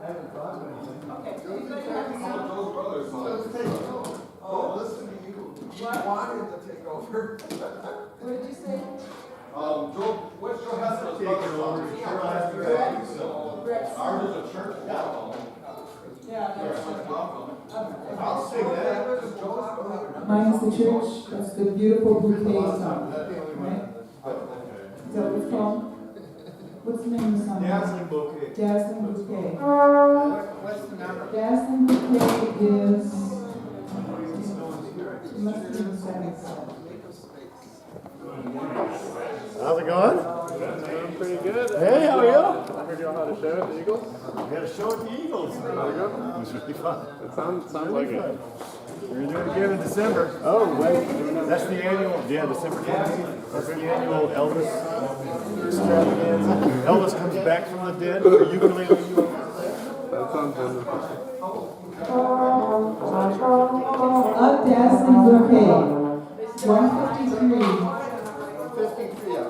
Okay, so anybody have some? Those brothers, oh, listen to you. You wanted to take over. What did you say? Joe, what's Joe Heston's brother's song? Rex. Ours is a church. Yeah, that's I'll sing that. Mine is the church. That's the beautiful bouquet song. Right? Is that what it's called? What's the name of the song? Dazzling Bouquet. Dazzling Bouquet. What's the number? Dazzling Bouquet is. It must be in the second set. How's it going? Doing pretty good. Hey, how are you? I heard you all had a show at the Eagles. We had a show at the Eagles. There you go. It was really fun. It sounds like Really it. fun. We're doing it again in December. Oh, wait. That's the annual, December 20th. That's the annual Elvis extravaganza. Elvis comes back from the dead for ukulele. That sounds wonderful. A Dazzling Bouquet. 153.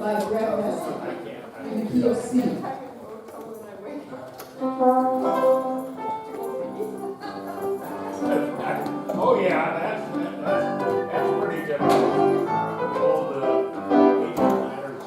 By Brett Messer. In the key of C. Oh yeah, that's pretty general. Old ancient letters.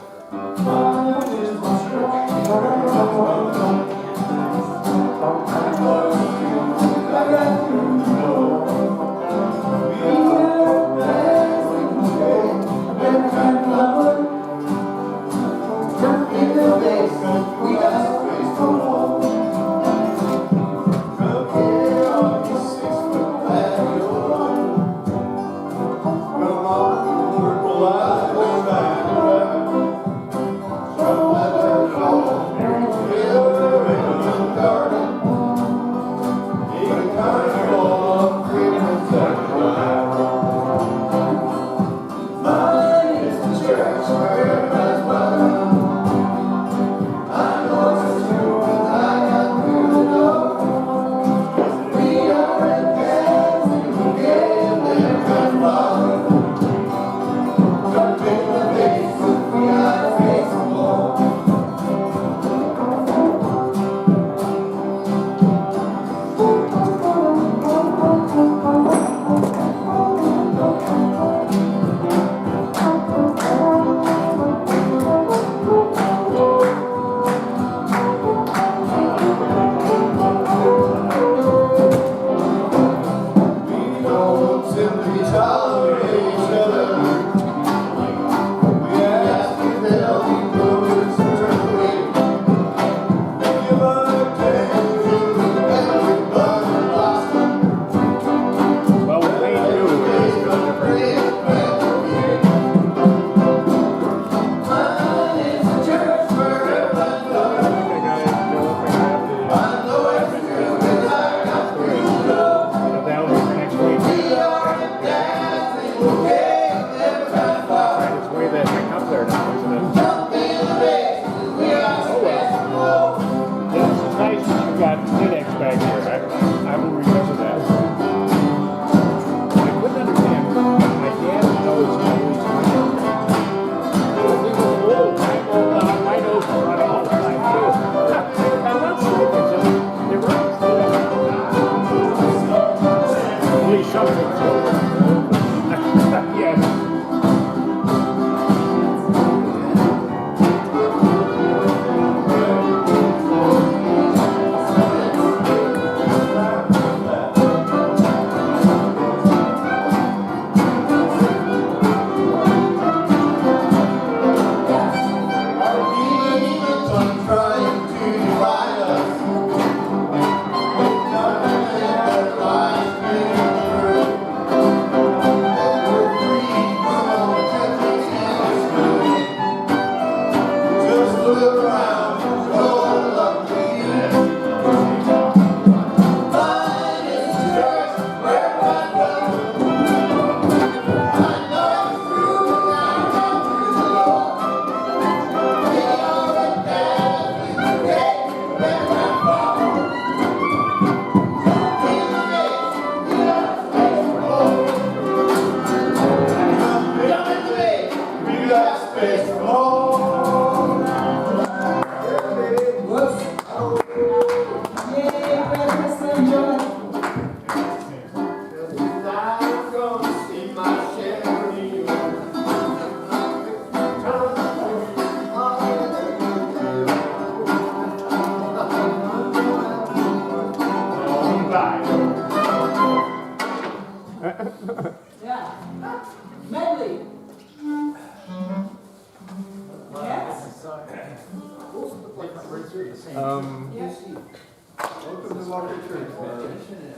Welcome to Walker Church, man.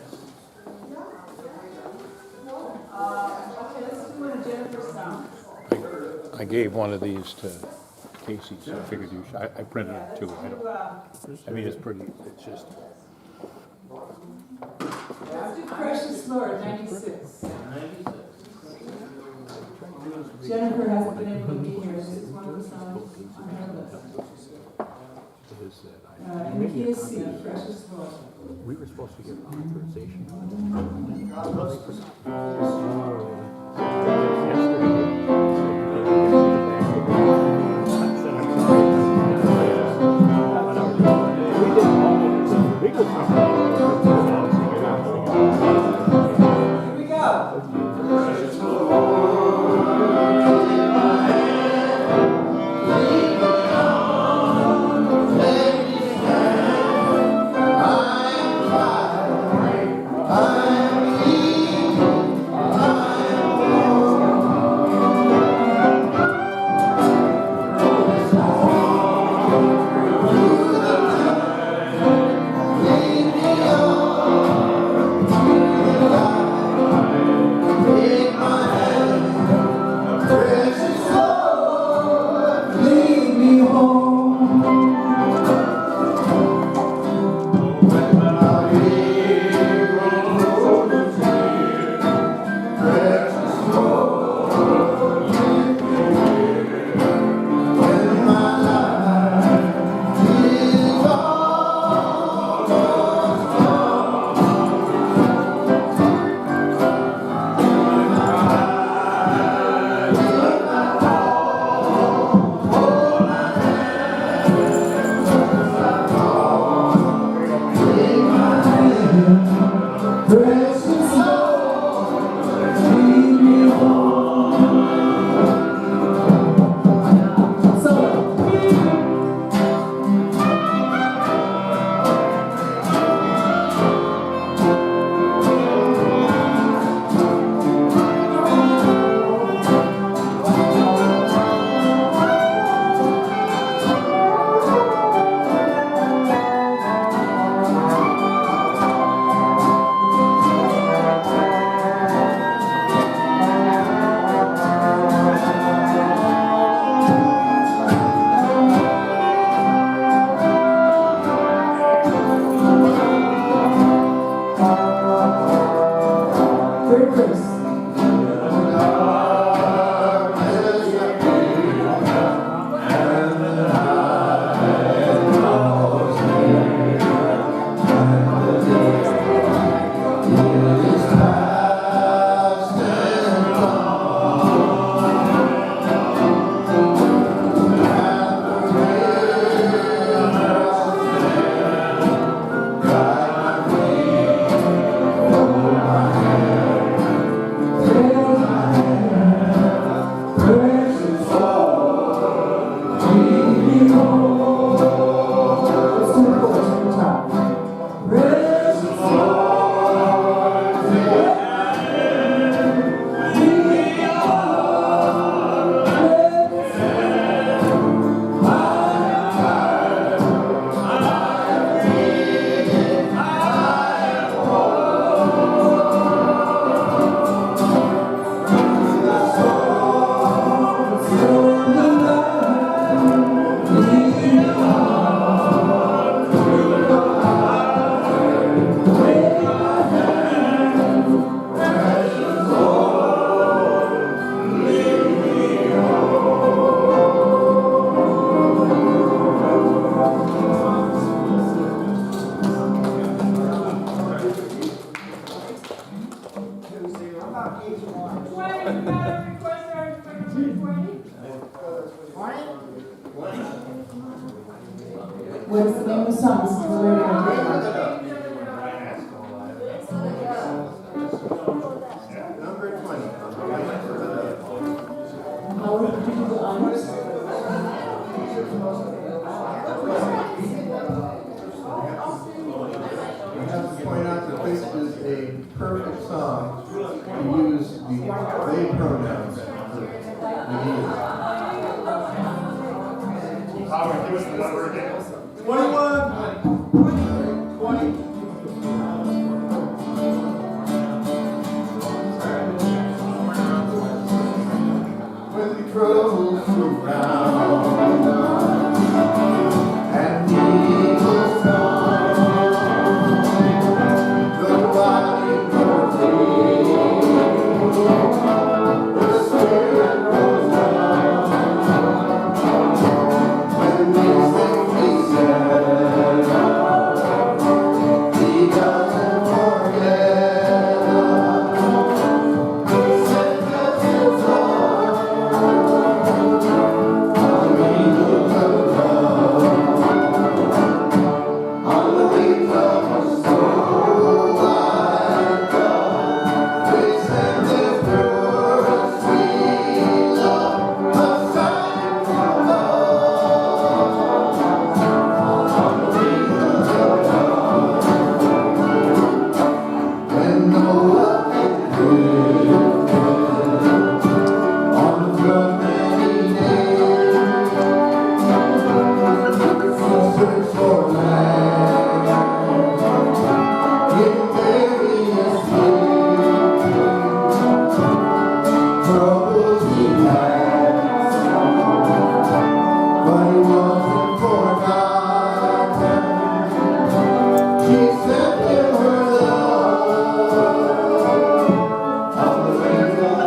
Okay, let's do one of Jennifer's songs. I gave one of these to Casey, so I figured you should, I printed it too. I mean, it's pretty, it's just, Let's do Precious Lord, 96. Jennifer hasn't been able to be here. This is one of the songs on her list. is that In the key of C, Precious Lord. we were supposed to get authorization. Here we go. Third verse. Let's do the chorus from the top. Precious What is the name of the song? This is the radio. Number 20. Howard, did you do the honors? I have to point out that this is a perfect song to use the they pronouns. Howard, give us the number again. 21. angels surround us, and eagles come, the body grows weak, the spirit grows down. When these things he said, he doesn't forget us. He sent us his love, on the wings of love, on the wings of a soul like God. We send this pure, sweet love, a sign from love, on the wings of love. When no one can live on the flood many days, he searched for land in various ways. Troubles he had, but he wasn't forgotten. She sent him her love, on the wings of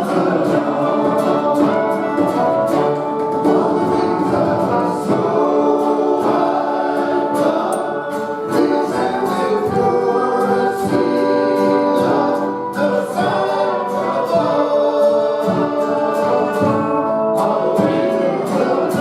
love, on the wings of soul like love. We send him pure, sweet love, the sign of love, on the wings of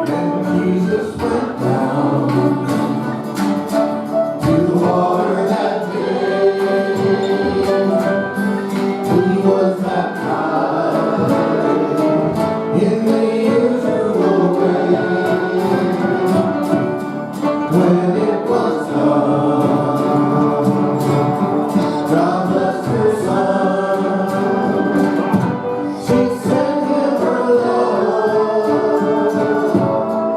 When Jesus went down to the water that day, he was baptized in the usual way. When it was done, God blessed her son. She sent him her love,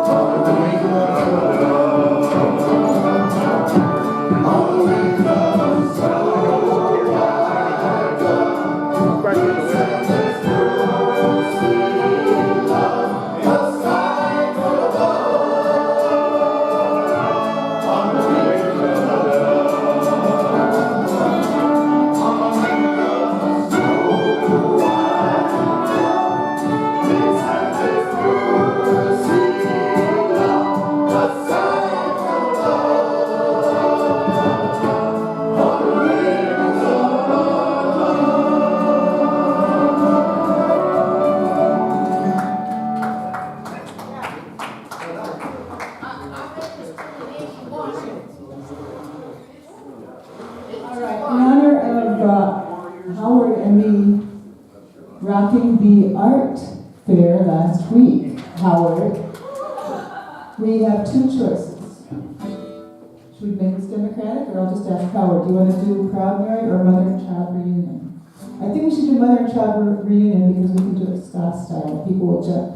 on the wings of love, on the wings of soul like God. We send this pure, sweet love, a sign from above, on the wings of love, on the wings of soul like God. We send this pure, sweet love, a sign from love, on the wings of All right, in honor of Howard and me rocking the art fair last week, Howard, we have two choices. Should we make this democratic, or I'll just ask Howard, do you want to do Proud Mary or Mother and Child Reunion? I think we should do Mother and Child Reunion because we can do it Scott style. People will jump.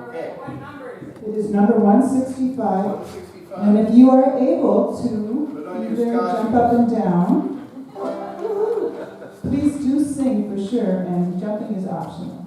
Okay. It is number 165. And if you are able Put on to your either Scotch. jump up and down, please do sing for sure, and jumping is optional.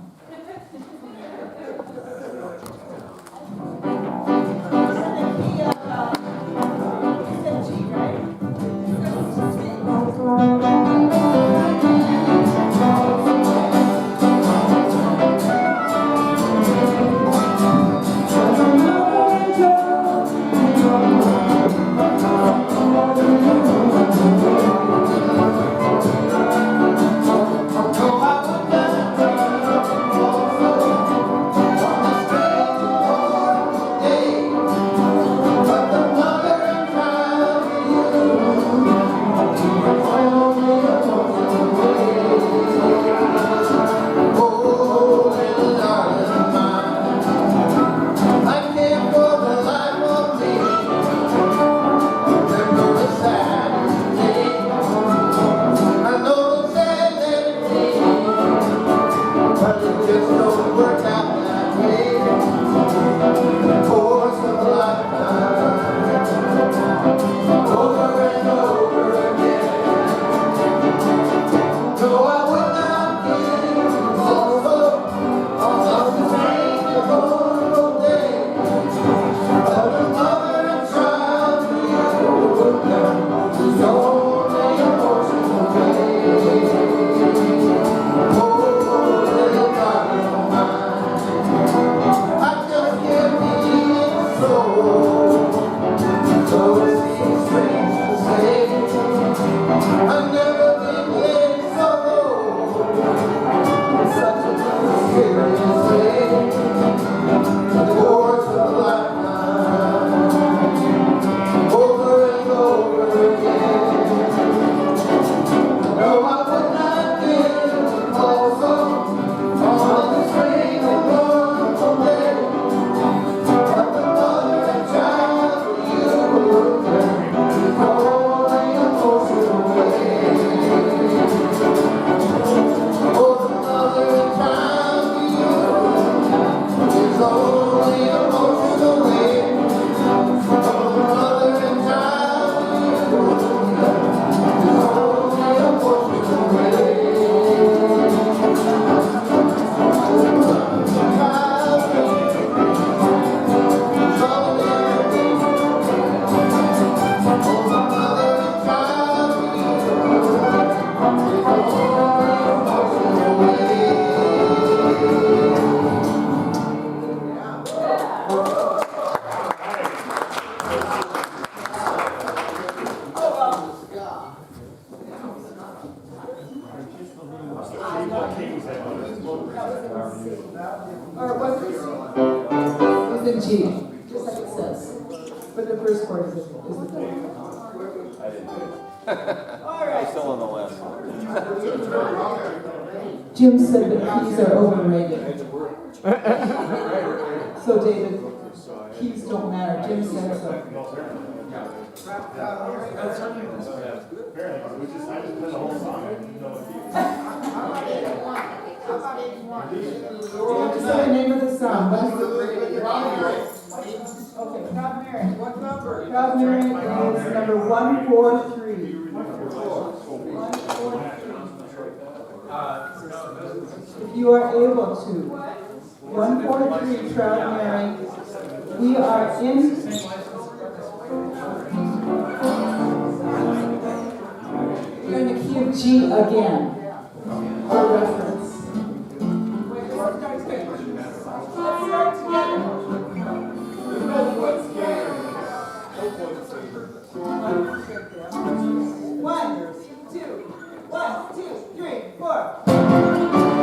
chord is the All right. Still on the last one. Jim said that keys are overrated. So David, keys don't matter. Jim said so. You have to say the name of the song. What is it? Okay, Proud Mary. What number? Proud Mary is number 143. 143. If you are able to. 143, Proud Mary. We are in. We're in the key of G again. For reference. Let's start together. One, two, 3, 4.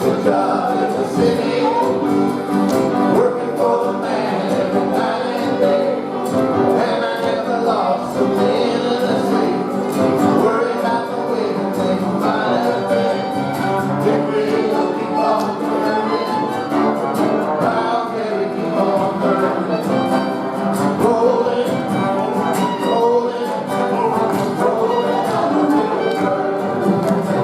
Good job in the city, working for the man every night and day. And I never lost a man in the sea. Worried about the way to take my day. If we don't keep on burning, how can we keep on burning? Rolling, rolling, rolling on the river.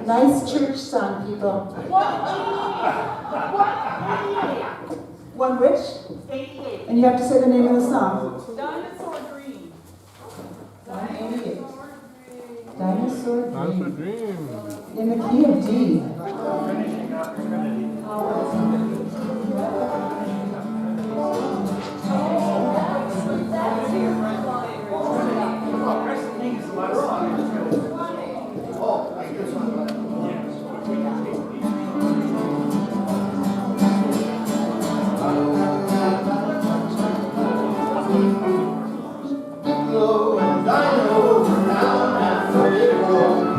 Nice church song, people. One which? 88. And you have to say the name of the song. Dinosaur Green. 188. Dinosaur That's a Dream. dream. In the key of D.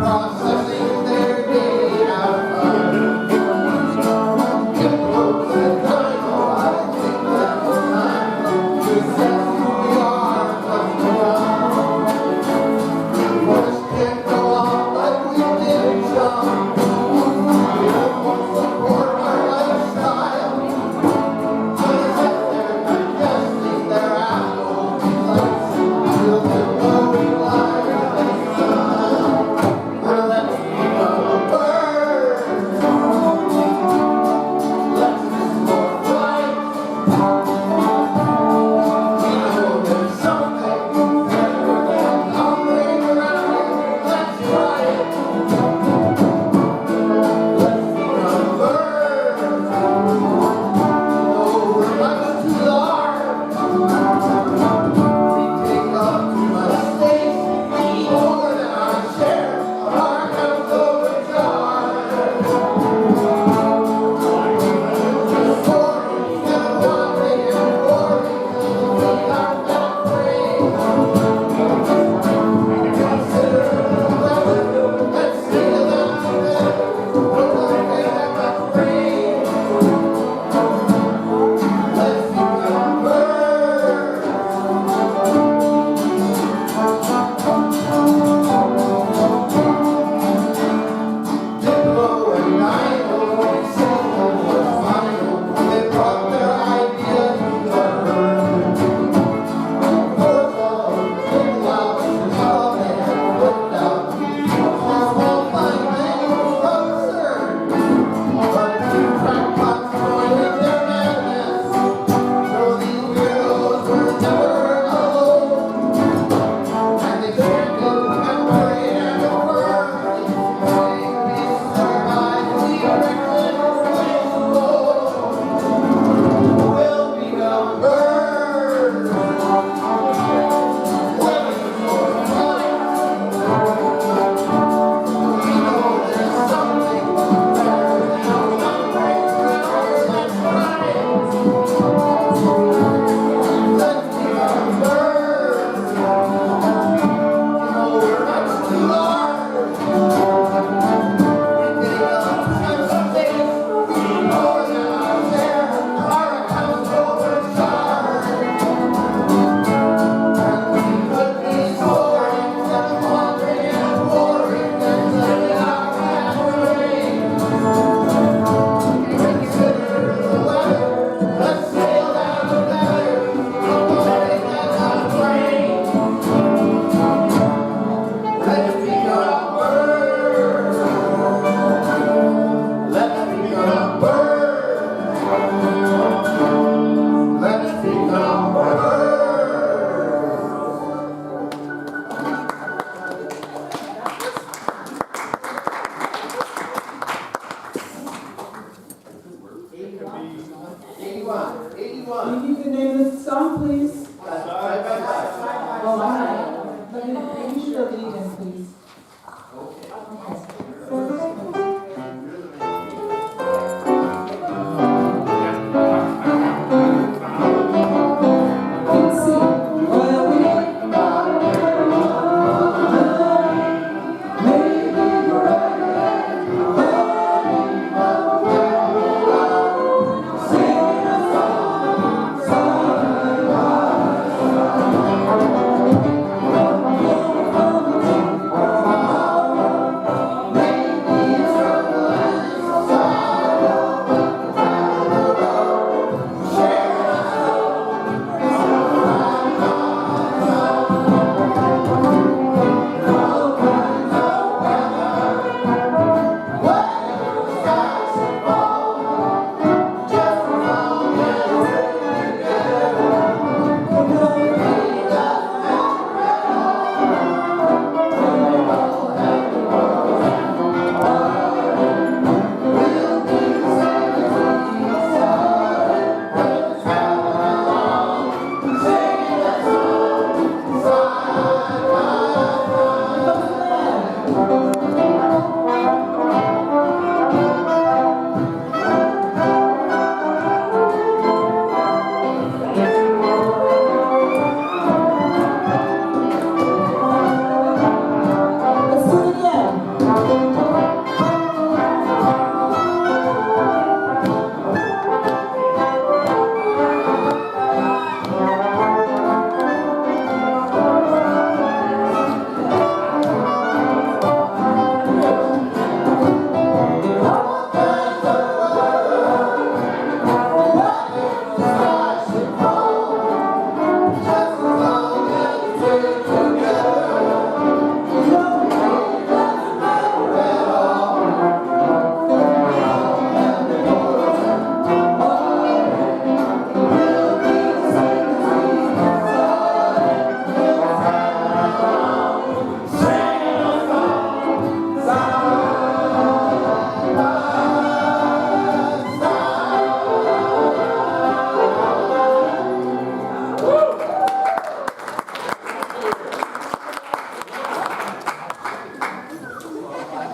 Processing their day out. 81. 81. Can you give the name of the song, please? Side by side. Oh, I have it. Let me, you should lead in, please. Let's see. Well, we let's do it again.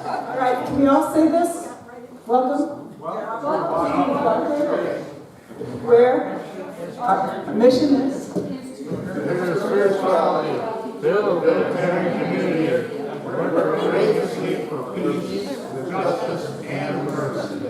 All right, can we all say this? Welcome. Where our mission is. Spirituality. Build a caring community. Work courageously for peace, justice, and mercy.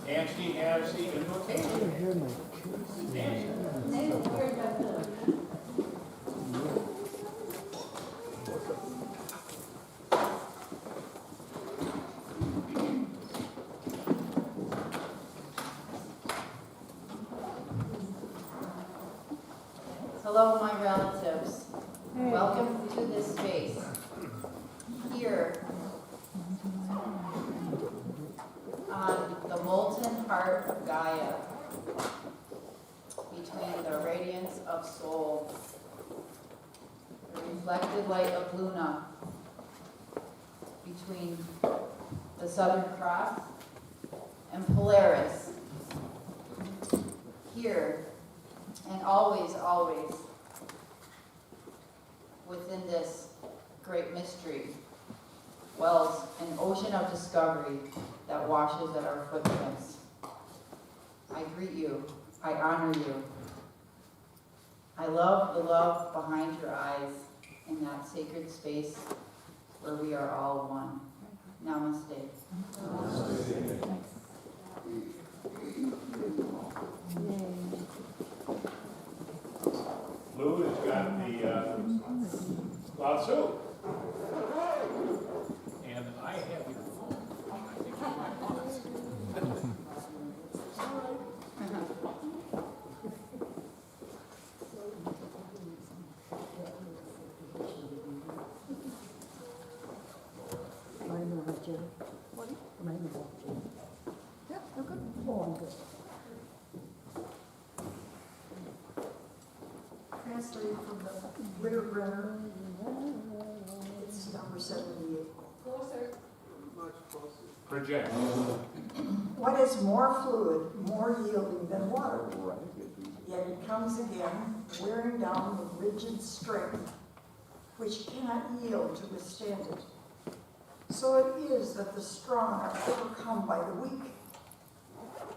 Nancy has the invocation. Hello, my relatives. Welcome to this space. Here, on the molten heart of Gaia, between the radiance of Sol, the reflected light of Luna, between the Southern Cross and Polaris. Here, and always, always, within this great mystery, wells an ocean of discovery that washes at our footprints. I greet you. I honor you. I love the love behind your eyes in that sacred space where we are all one. Namaste. Lou has got the Lao Tzu. And I have your phone, which I think you might want. translate from the Winterbrenner. It's number 78. Project. What is more fluid, more yielding than water? Yet it comes again, wearing down the rigid strength, which cannot yield to withstand it. So it is that the strong are overcome by the weak,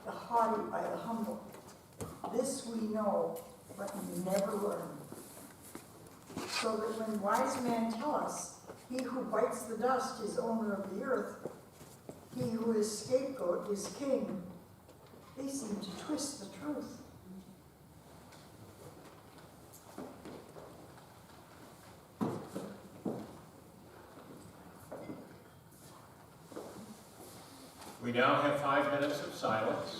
the haughty by the humble. This we know, but we never learn. So that when wise men tell us, he who bites the dust is owner of the earth, he who is scapegoat is king, they seem to twist the truth. We now have 5 minutes of silence.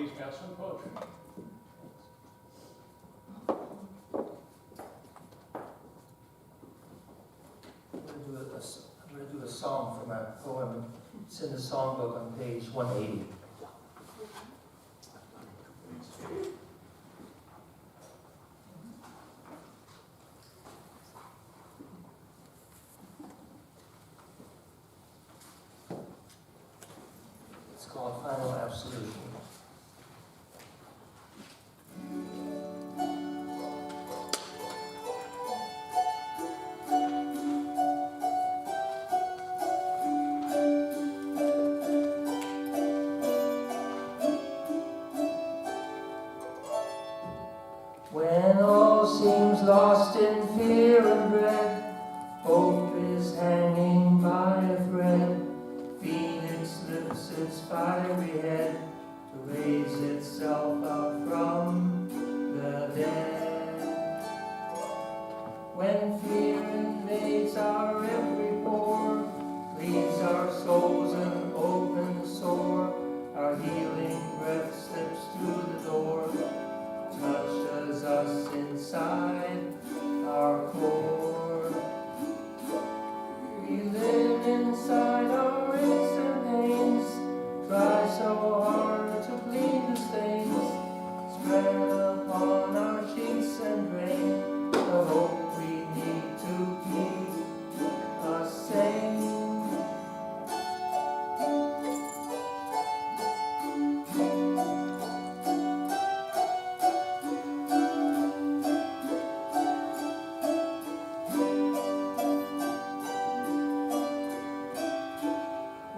he's got some poetry. I'm going to do a song from a poem. It's in the songbook on page 180. It's called Final Absolution. When all seems lost in fear and dread, hope is hanging by a thread. Phoenix lifts its fiery head to raise itself up from the dead. When fear invades our every pore, leaves our souls an open sore, our healing breath slips through the door, touches us inside our core. We live inside our aches and pains, try so hard to clean the stains, spread upon our sheets and drain the hope we need to keep us sane.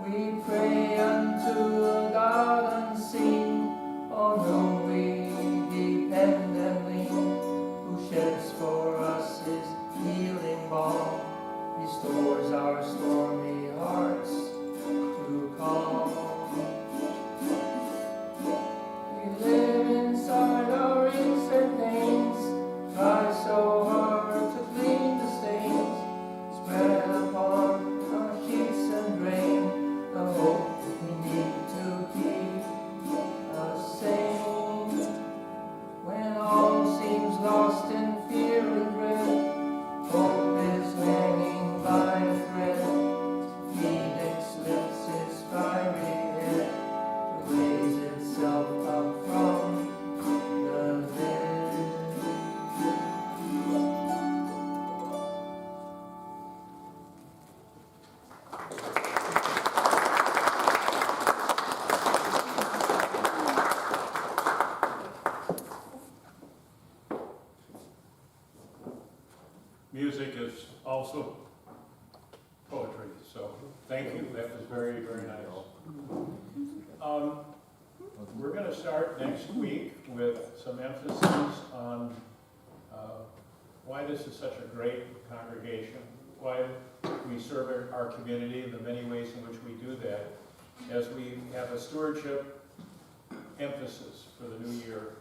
We pray unto a God unseen, on whom we depend and lean, who sheds for us his healing balm, restores our stormy hearts to calm. We live inside our aches and pains, try so hard to clean the stains, spread upon our sheets and drain the hope we need to keep us sane. When all seems lost in fear and dread, hope is hanging by a thread. Phoenix lifts its fiery head to raise itself up from the dead. Music is also poetry, so thank you. That was very, very nice. We're going to start next week with some emphasis on why this is such a great congregation, why we serve our community, and the many ways in which we do that, as we have a stewardship emphasis for the new year,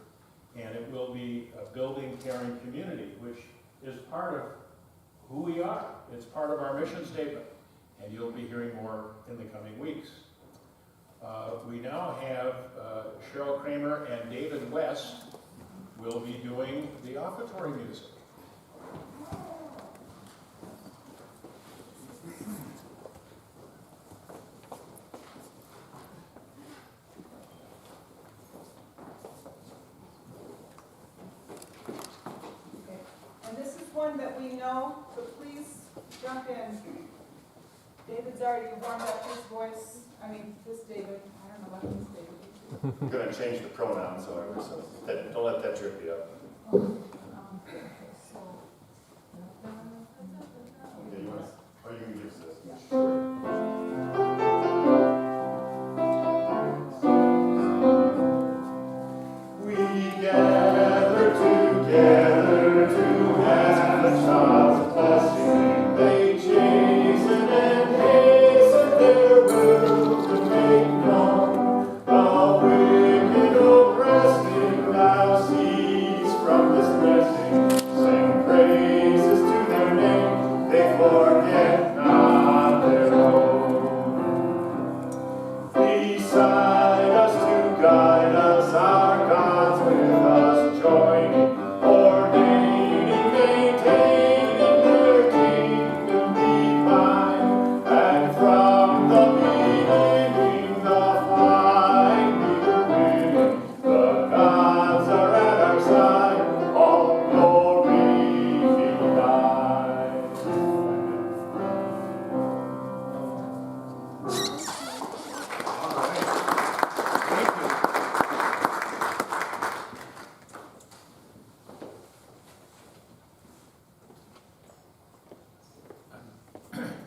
and it will be a building, caring community, which is part of who we are. It's part of our mission statement, and you'll be hearing more in the coming weeks. We now have Cheryl Kramer and David West will be doing the offertory music. And this is one that we know, so please jump in. David's already warmed up his voice. I mean, this David, I don't know what this David is. I'm going to change the pronouns, however, so don't let that trip you up. So, Okay, you want to, or you can use this. We gather together to ask the child's blessing. They chasten and hasten their will to make known the wicked oppressed in thou seas from this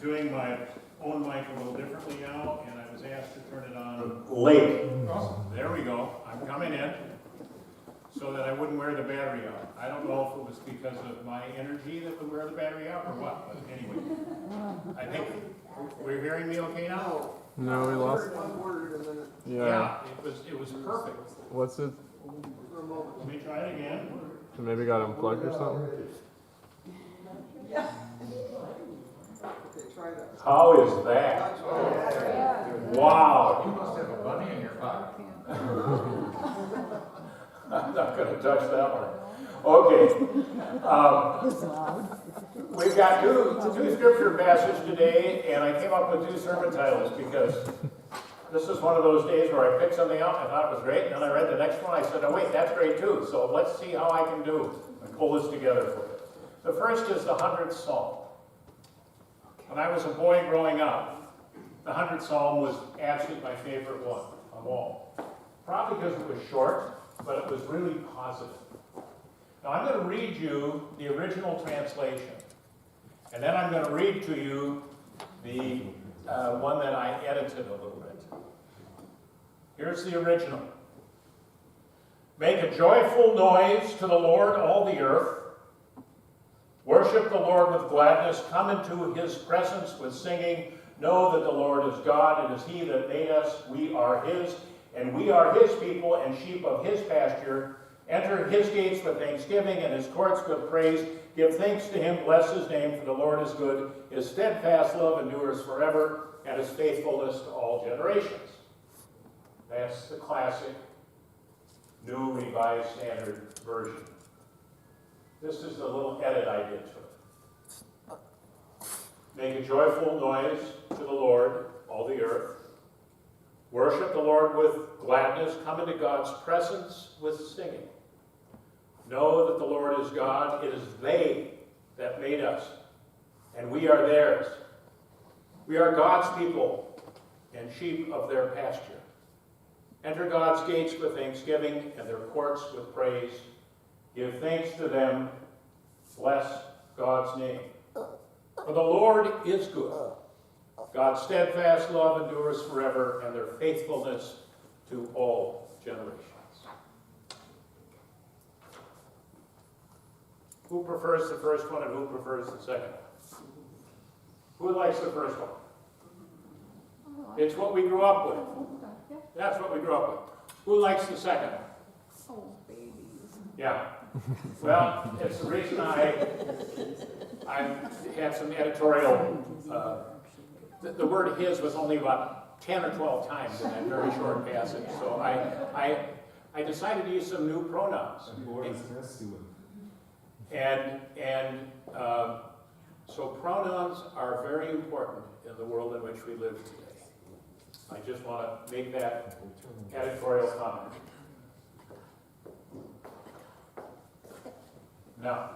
doing my own mic a little differently now, and I was asked to turn it on Late. Oh, there we go. I'm coming in so that I wouldn't wear the battery out. I don't know if it was because of my energy that would wear the battery out or what, but anyway. I think we're hearing me okay now? No, we lost. Yeah. It was perfect. What's it? Let me try it again. Maybe got unplugged or something? How is that? Wow. You must have a bunny in your pocket. I'm not going to touch that one. Okay. We've got two scripture passages today, and I came up with two sermon titles because this is one of those days where I picked something out and I thought it was great, and then I read the next one, I said, oh wait, that's great too, so let's see how I can do and pull this together for you. The first is the 100th Psalm. When I was a boy growing up, the 100th Psalm was absolutely my favorite one of all. Probably because it was short, but it was really positive. Now I'm going to read you the original translation, and then I'm going to read to you the one that I edited a little bit. Here's the original. Make a joyful noise to the Lord, all the earth. Worship the Lord with gladness. Come into his presence with singing. Know that the Lord is God. It is he that made us. We are his, and we are his people and sheep of his pasture. Enter his gates with thanksgiving and his courts with praise. Give thanks to him. Bless his name, for the Lord is good. His steadfast love endures forever, and his faithfulness to all generations. That's the classic New Revised Standard Version. This is the little edit I did to it. Make a joyful noise to the Lord, all the earth. Worship the Lord with gladness. Come into God's presence with singing. Know that the Lord is God. It is they that made us, and we are theirs. We are God's people and sheep of their pasture. Enter God's gates with thanksgiving and their courts with praise. Give thanks to them. Bless God's name. For the Lord is good. God's steadfast love endures forever, and their faithfulness to all generations. Who prefers the first one and who prefers the second one? Who likes the first one? It's what we grew up with. That's what we grew up with. Who likes the second one? Oh, babies. Yeah. Well, it's the reason I had some editorial, the word his was only about 10 or 12 times in that very short passage. So I decided to use some new pronouns. So pronouns are very important in the world in which we live today. I just want to make that editorial comment. Now,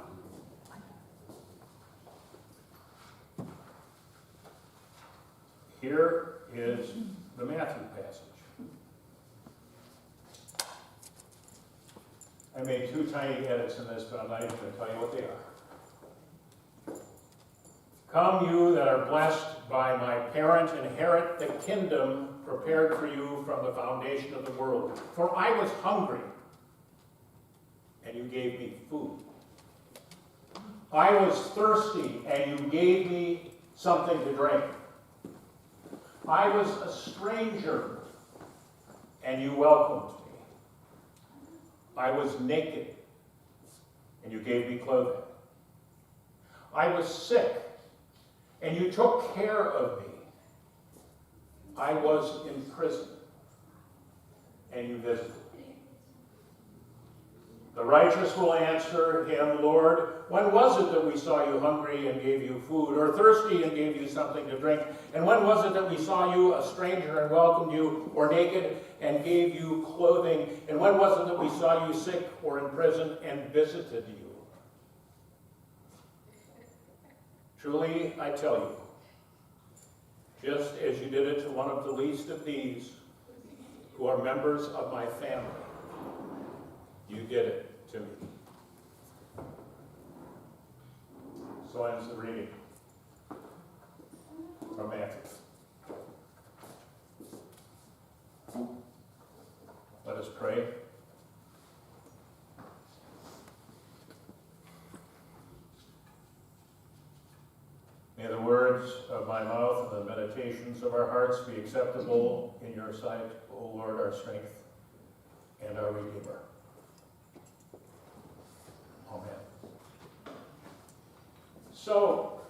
here is the Matthew passage. I made two tiny edits in this, but I'm not even going to tell you what they are. Come, you that are blessed by my parent, inherit the kingdom prepared for you from the foundation of the world. For I was hungry, and you gave me food. I was thirsty, and you gave me something to drink. I was a stranger, and you welcomed me. I was naked, and you gave me clothing. I was sick, and you took care of me. I was in prison, and you visited me. The righteous will answer him, Lord, when was it that we saw you hungry and gave you food, or thirsty and gave you something to drink? And when was it that we saw you a stranger and welcomed you, or naked and gave you clothing? And when was it that we saw you sick or in prison and visited you? Truly, I tell you, just as you did it to one of the least of these, who are members of my family, you did it to me. So ends the reading. pray. May the words of my mouth and the meditations of our hearts be acceptable in your sight, O Lord, our strength and our Redeemer. Amen. So,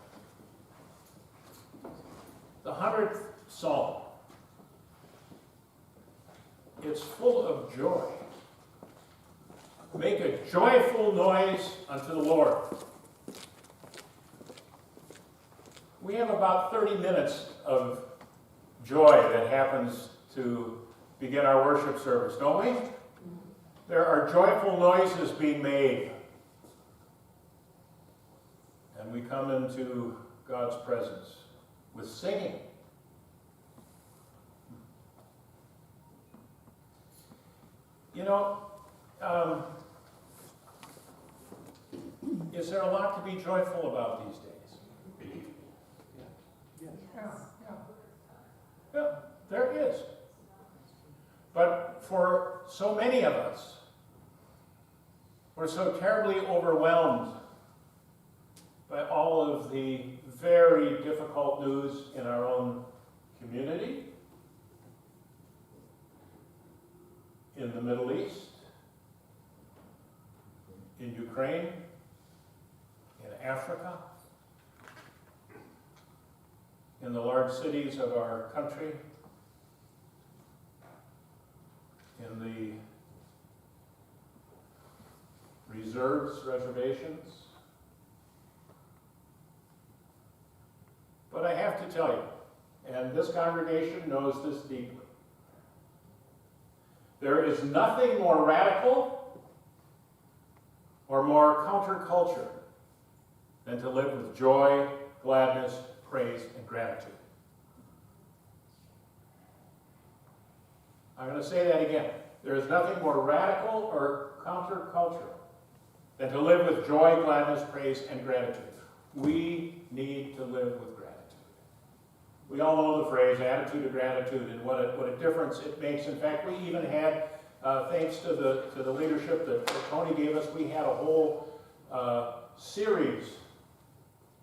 the 100th Psalm, it's full of joy. Make a joyful noise unto the Lord. We have about 30 minutes of joy that happens to begin our worship service, don't we? There are joyful noises being made. And we come into God's presence with singing. You know, is there a lot to be joyful about these days? Yeah, there is. But for so many of us, we're so terribly overwhelmed by all of the very difficult news in our own community, in the Middle East, in Ukraine, in Africa, in the large cities of our country, in the reservations. But I have to tell you, and this congregation knows this deeply, there is nothing more radical or more counterculture than to live with joy, gladness, praise, and gratitude. I'm going to say that again. There is nothing more radical or counterculture than to live with joy, gladness, praise, and gratitude. We need to live with gratitude. We all know the phrase, attitude of gratitude, and what a difference it makes. In fact, we even had, thanks to the leadership that Tony gave us, we had a whole series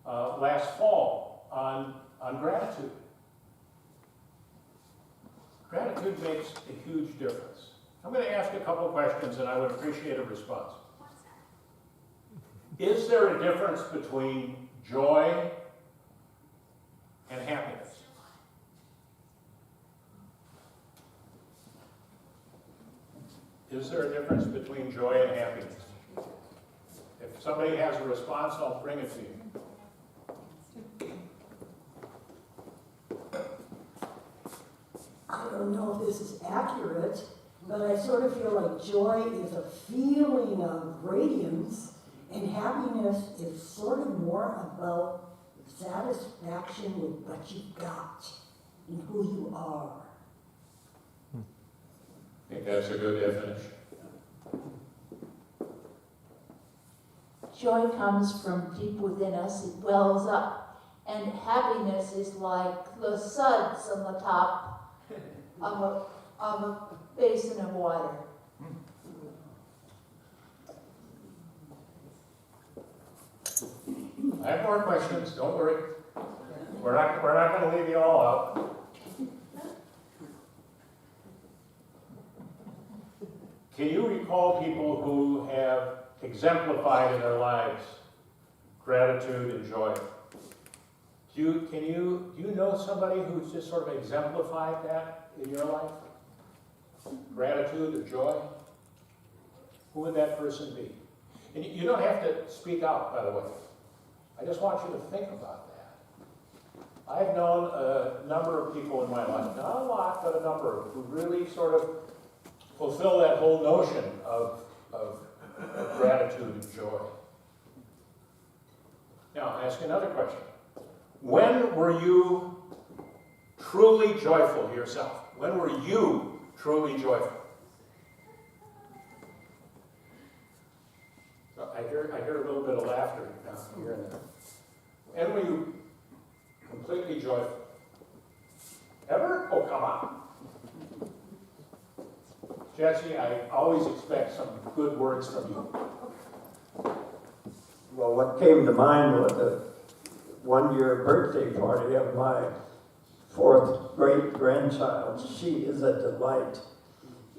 last fall on gratitude. Gratitude makes a huge difference. I'm going to ask a couple of questions and I would appreciate a response. Is there a difference between joy and happiness? Is there a difference between joy and happiness? If somebody has a response, I'll bring it to you. I don't know if this is accurate, but I sort of feel like joy is a feeling of radiance, and happiness is sort of more about satisfaction with what you've got and who you are. I think that's a good definition. Joy comes from deep within us, it wells up, and happiness is like the suds on the top of a basin of water. I have more questions, don't worry. We're not going to leave you all out. Can you recall people who have exemplified in their lives gratitude and joy? Do you know somebody who's just sort of exemplified that in your life? Gratitude or joy? Who would that person be? And you don't have to speak out, by the way. I just want you to think about that. I've known a number of people in my life, not a lot, but a number, who really sort of fulfill that whole notion of gratitude and joy. Now, I'll ask another question. When were you truly joyful yourself? When were you truly joyful? I hear a little bit of laughter now, here and there. When were you completely joyful? Ever? Oh, come on. Jesse, I always expect some good words from you. Well, what came to mind was the one-year birthday party of my 4th great-grandchild. She is a delight.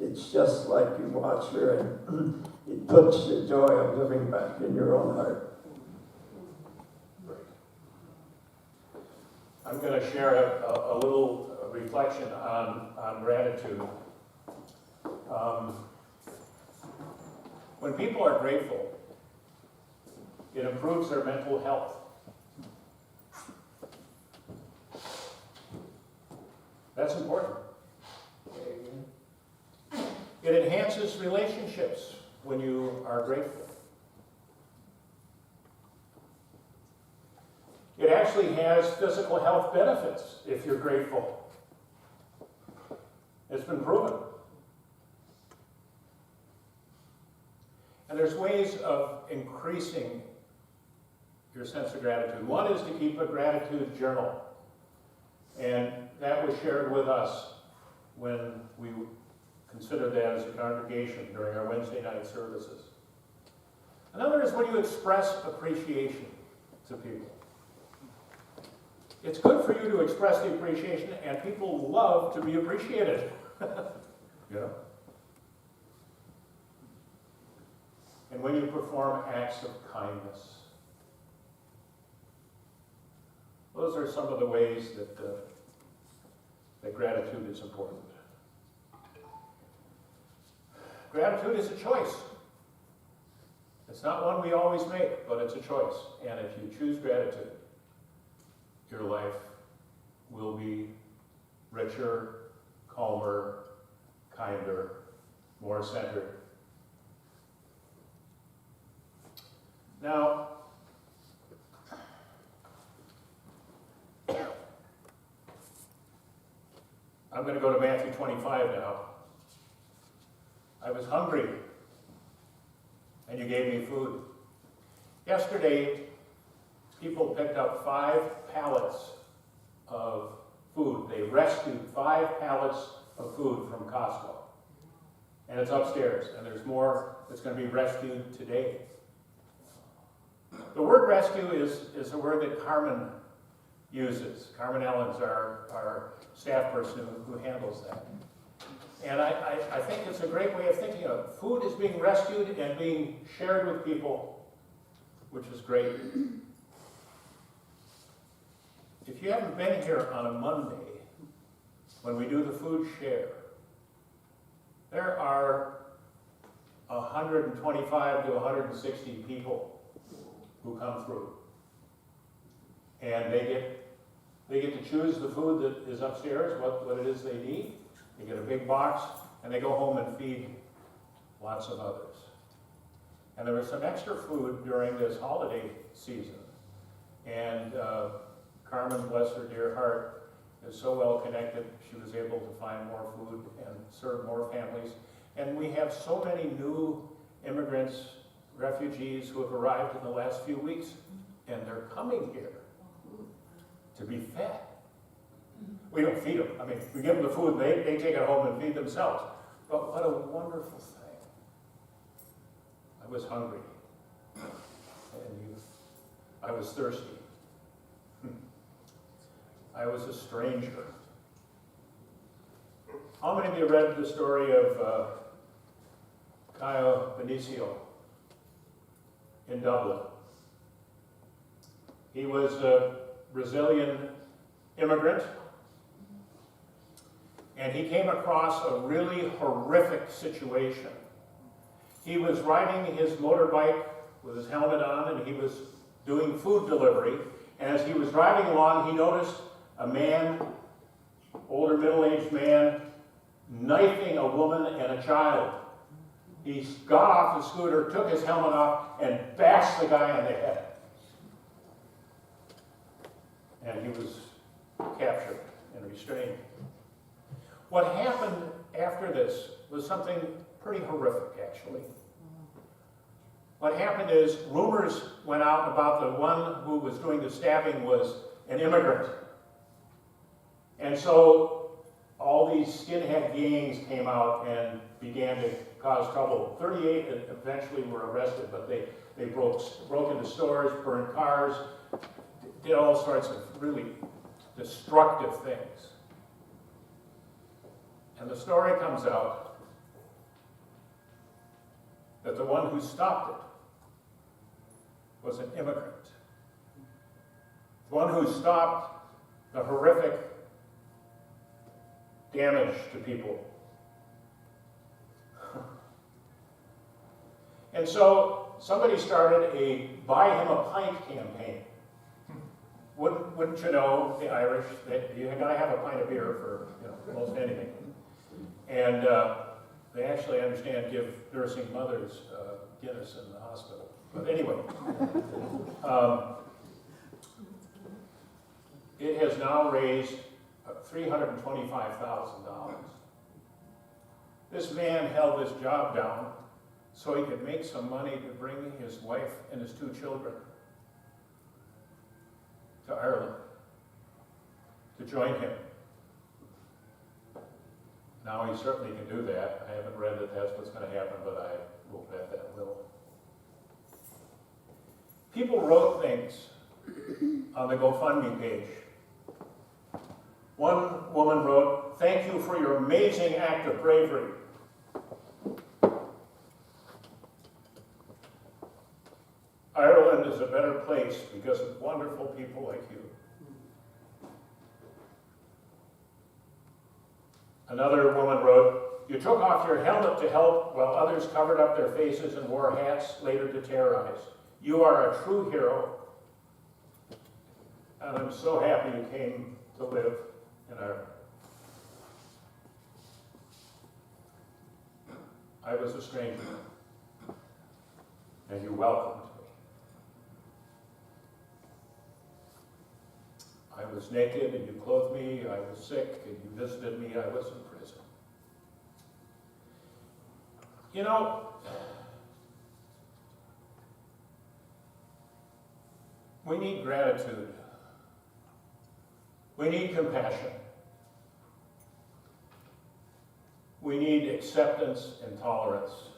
It's just like you watch her and it puts the joy of living back in your own heart. I'm going to share a little reflection on gratitude. When people are grateful, it improves their mental health. That's important. It enhances relationships when you are grateful. It actually has physical health benefits if you're grateful. It's been proven. And there's ways of increasing your sense of gratitude. One is to keep a gratitude journal. And that was shared with us when we considered that as a congregation during our Wednesday night services. Another is when you express appreciation to people. It's good for you to express the appreciation, and people love to be appreciated. You know? And when you perform acts of kindness. Those are some of the ways that gratitude is important. Gratitude is a choice. It's not one we always make, but it's a choice. And if you choose gratitude, your life will be richer, calmer, kinder, more centered. Now, I'm going to go to Matthew 25 now. I was hungry, and you gave me food. Yesterday, people picked up 5 pallets of food. They rescued 5 pallets of food from Costco. And it's upstairs, and there's more that's going to be rescued today. The word rescue is a word that Carmen uses. Carmen Ellen's our staff person who handles that. And I think it's a great way of thinking of it. Food is being rescued and being shared with people, which is great. If you haven't been here on a Monday, when we do the food share, there are 125 to 160 people who come through. And they get to choose the food that is upstairs, what it is they need. They get a big box, and they go home and feed lots of others. And there was some extra food during this holiday season. And Carmen, bless her dear heart, is so well connected, she was able to find more food and serve more families. And we have so many new immigrants, refugees who have arrived in the last few weeks, and they're coming here to be fed. We don't feed them. I mean, we give them the food, they take it home and feed themselves. But what a wonderful thing. I was hungry, and I was thirsty. I was a stranger. How many of you read the story of Caio Benicio in Dublin? He was a Brazilian immigrant, and he came across a really horrific situation. He was riding his motorbike with his helmet on, and he was doing food delivery, and as he was driving along, he noticed a man, older middle-aged man, knifing a woman and a child. He got off the scooter, took his helmet off, and bashed the guy on the head. And he was captured and restrained. What happened after this was something pretty horrific, actually. What happened is rumors went out about the one who was doing the stabbing was an immigrant. And so all these skinhead gangs came out and began to cause trouble. 38 eventually were arrested, but they broke into stores, burned cars, did all sorts of really destructive things. And the story comes out that the one who stopped it was an immigrant. The one who stopped the horrific damage to people. And so somebody started a Buy Him a Pint campaign. Wouldn't you know, the Irish, that you gotta have a pint of beer for most anything. And they actually understand give nursing mothers Guinness in the hospital. But anyway, it has now raised $325,000. This man held this job down so he could make some money to bring his wife and his 2 children to Ireland to join him. Now he certainly can do that. I haven't read that that's what's going to happen, but I will bet that will. People wrote things on the GoFundMe page. One woman wrote, "Thank you for your amazing act of bravery." Ireland is a better place because of wonderful people like you. Another woman wrote, "You took off your helmet to help while others covered up their faces and wore hats later to terrorize. You are a true hero, and I'm so happy you came to live in Ireland." I was a stranger, and you welcomed me. I was naked, and you clothed me. I was sick, and you visited me. I was in prison. You know, we need gratitude. We need compassion. We need acceptance and tolerance.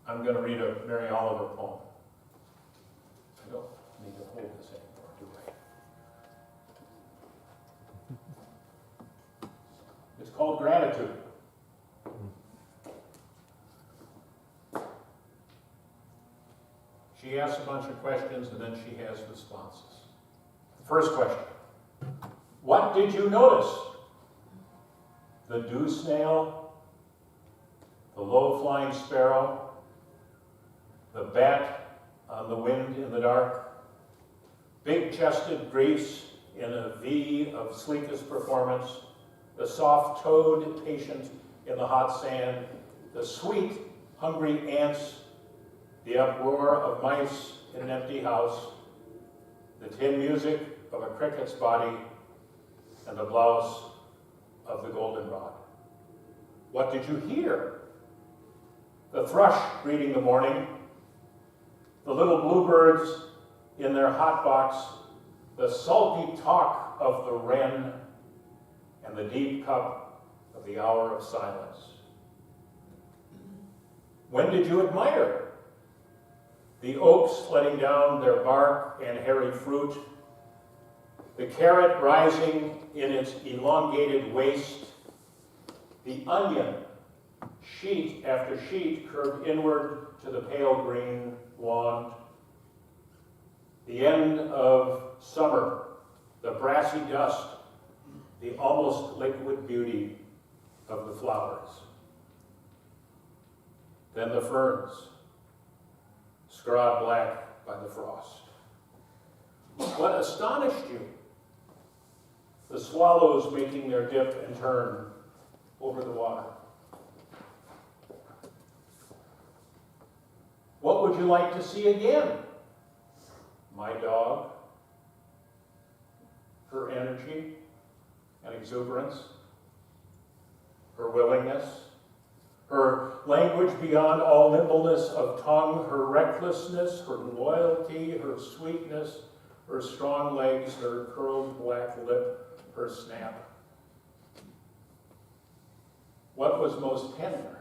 I'm going to read a Mary Oliver poem. I don't need to hold this anymore, do I? It's called Gratitude. She asks a bunch of questions and then she has responses. First question, what did you notice? The dew snail, the low-flying sparrow, the bat on the wind in the dark, big-chested Greece in a V of sleekest performance, the soft-toed patient in the hot sand, the sweet, hungry ants, the uproar of mice in an empty house, the tin music of a cricket's body, and the blouse of the goldenrod. What did you hear? The thrush greeting the morning, the little bluebirds in their hot box, the salty talk of the wren, and the deep cup of the hour of silence. When did you admire? The oaks letting down their bark and hairy fruit, the carrot rising in its elongated waist, the onion, sheet after sheet curved inward to the pale green lawn, the end of summer, the brassy dust, the almost liquid beauty of the flowers. Then the ferns, scrawled black by the frost. What astonished you? The swallows making their dip and turn over the water. What would you like to see again? My dog, her energy and exuberance, her willingness, her language beyond all nimbleness of tongue, her recklessness, her loyalty, her sweetness, her strong legs, her curled black lip, her snap? What was most tender?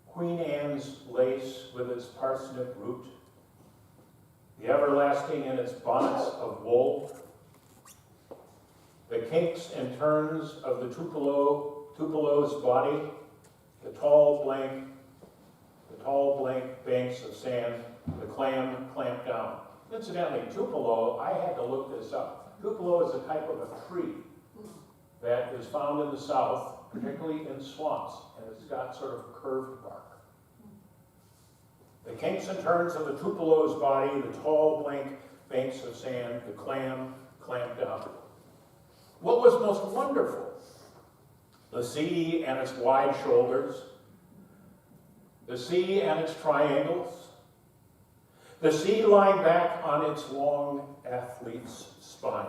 Queen Anne's lace with its parsnip root, the everlasting in its bonnets of wool, the kinks and turns of the Tupelo's body, the tall blank banks of sand, the clam clamped down. Incidentally, Tupelo, I had to look this up. Tupelo is a type of a tree that is found in the south, particularly in swamps, and it's got sort of curved bark. The kinks and turns of the Tupelo's body, the tall blank banks of sand, the clam clamped down. What was most wonderful? The sea and its wide shoulders, the sea and its triangles, the sea lying back on its long athlete's spine.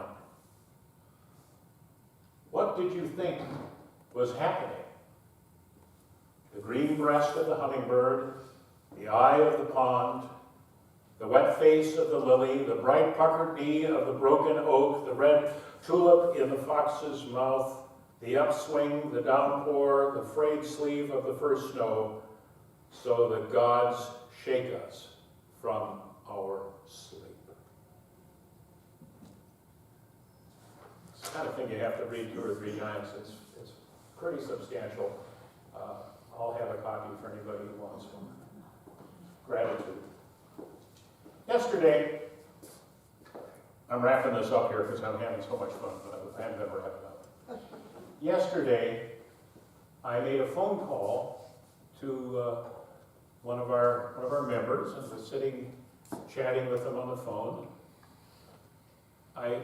What did you think was happening? The green breast of the hummingbird, the eye of the pond, the wet face of the lily, the bright puckered knee of the broken oak, the red tulip in the fox's mouth, the upswing, the downpour, the frayed sleeve of the first snow, so the gods shake us from our sleep. It's the kind of thing you have to read 2 or 3 times. It's pretty substantial. I'll have a copy for anybody who wants one. Gratitude. Yesterday, I'm wrapping this up here because I'm having so much fun, but I'm going to wrap it up. Yesterday, I made a phone call to one of our members and was sitting chatting with them on the phone. I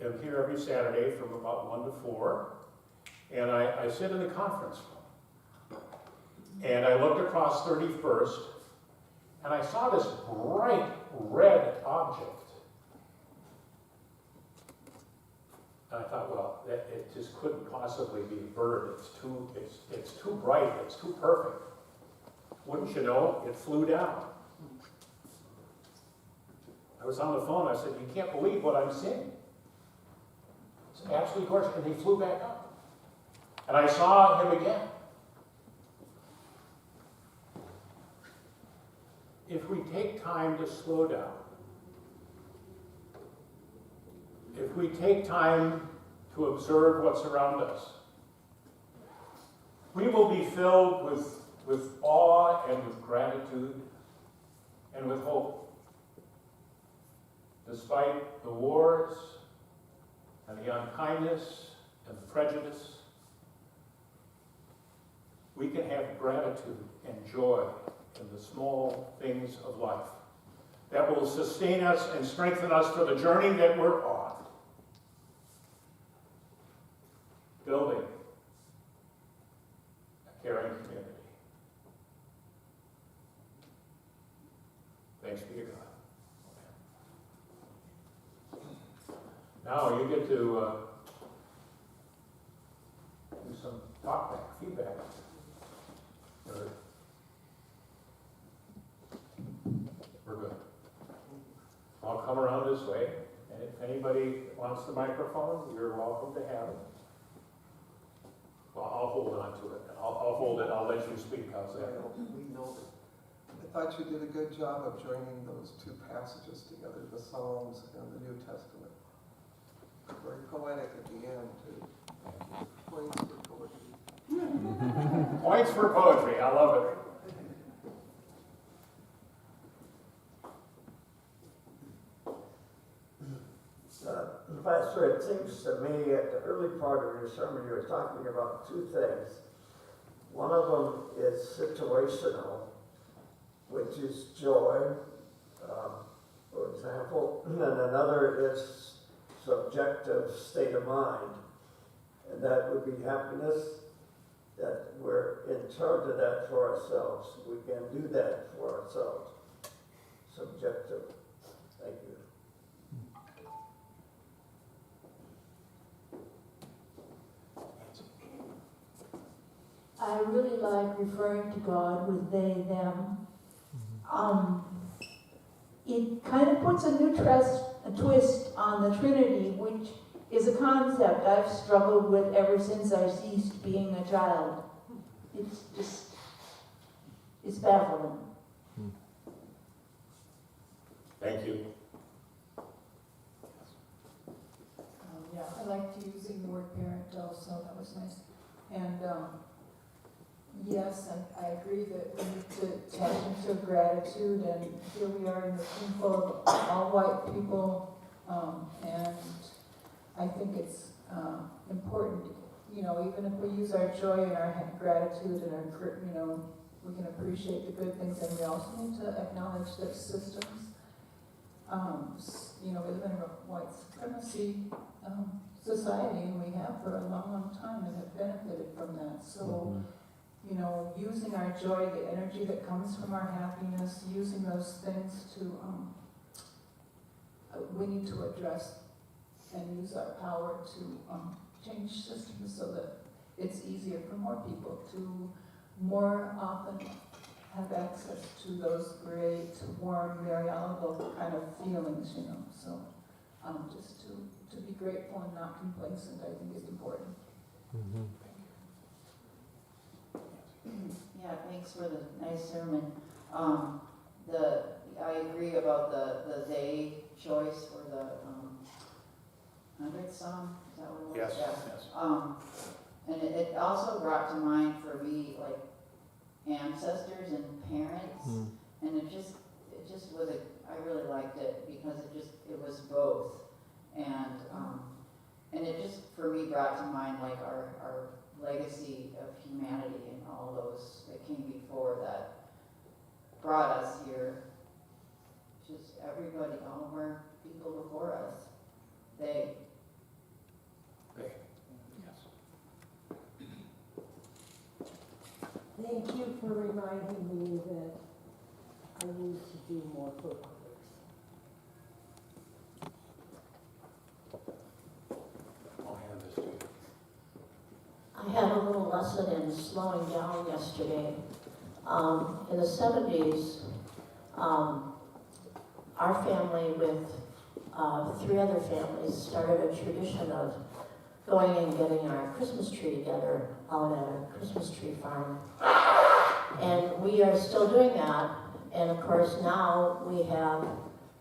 am here every Saturday from about 1 to 4, and I sit in the conference room. And I looked across 31st, and I saw this bright red object. And I thought, well, it just couldn't possibly be a bird. It's too bright, it's too perfect. Wouldn't you know, it flew down. I was on the phone, I said, you can't believe what I'm seeing. It's absolutely gorgeous. And he flew back up. And I saw him again. If we take time to slow down, if we take time to observe what's around us, we will be filled with awe and with gratitude and with hope. Despite the wars and the unkindness and the prejudice, we can have gratitude and joy in the small things of life that will sustain us and strengthen us for the journey that we're on. Building a caring community. Thanks be to God. Now you get to do some talk back, feedback. We're good. I'll come around this way, and if anybody wants the microphone, you're welcome to have it. Well, I'll hold on to it. I'll hold it. I'll let you speak. How's that? We know that. I thought you did a good job of joining those 2 passages together, the Psalms and the New Testament. Very poetic at the end, too. Points for poetry. Points for poetry. I love it. Pastor, it seems to me at the early part of your sermon you were talking about 2 things. One of them is situational, which is joy, for example, and another is subjective state of mind, and that would be happiness, that we're in charge of that for ourselves. We can do that for ourselves. Subjective. Thank you. I really like referring to God with they, them. It kind of puts a twist on the Trinity, which is a concept I've struggled with ever since I ceased being a child. It's baffling. Thank you. Yeah, I liked using the word parent also, that was nice. And, yes, I agree that we need to tap into gratitude, and here we are in the room full of all white people, and I think it's important, you know, even if we use our joy and our gratitude and our, you know, we can appreciate the good things, and we also need to acknowledge that systems, you know, we live in a white supremacy society, and we have for a long, long time, and have benefited from that. So, you know, using our joy, the energy that comes from our happiness, using those things to, we need to address and use our power to change systems so that it's easier for more people to more often have access to those great, warm, Mariological kind of feelings, you know. So just to be grateful and not complacent, I think is important. Yeah, thanks for the nice sermon. I agree about the they choice for the 100th song. Is that what it was? Yes, Yeah. yes. And it also brought to mind for me like ancestors and parents, and it just was I really liked it because it was both, and it just for me brought to mind like our legacy of humanity and all those that came before that brought us here. Just everybody, all of our people before us, they. Yes. Thank you for reminding me that I need to do more for others. I'll hand this to you. I had a little lesson in slowing down yesterday. In the 70s, our family with 3 other families started a tradition of going and getting our Christmas tree together out at a Christmas tree farm. And we are still doing that. And of course now we have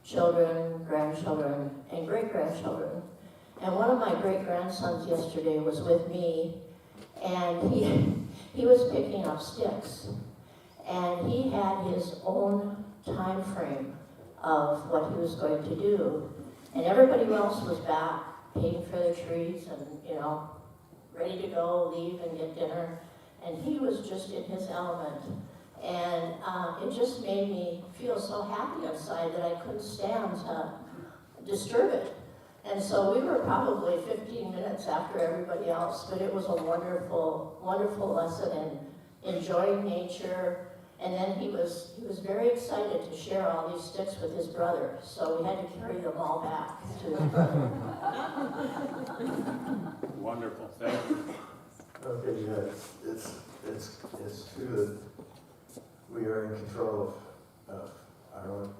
children, grandchildren, and great-grandchildren. And one of my great-grandsons yesterday was with me, and he was picking up sticks. And he had his own time frame of what he was going to do. And everybody else was back paying for their trees and, you know, ready to go, leave and get dinner. And he was just in his element. And it just made me feel so happy inside that I couldn't stand to disturb it. And so we were probably 15 minutes after everybody else, but it was a wonderful, wonderful lesson in enjoying nature. And then he was very excited to share all these sticks with his brother, so we had to carry them all back to his brother. Wonderful, thank you. Okay, yeah, it's true that we are in control of our own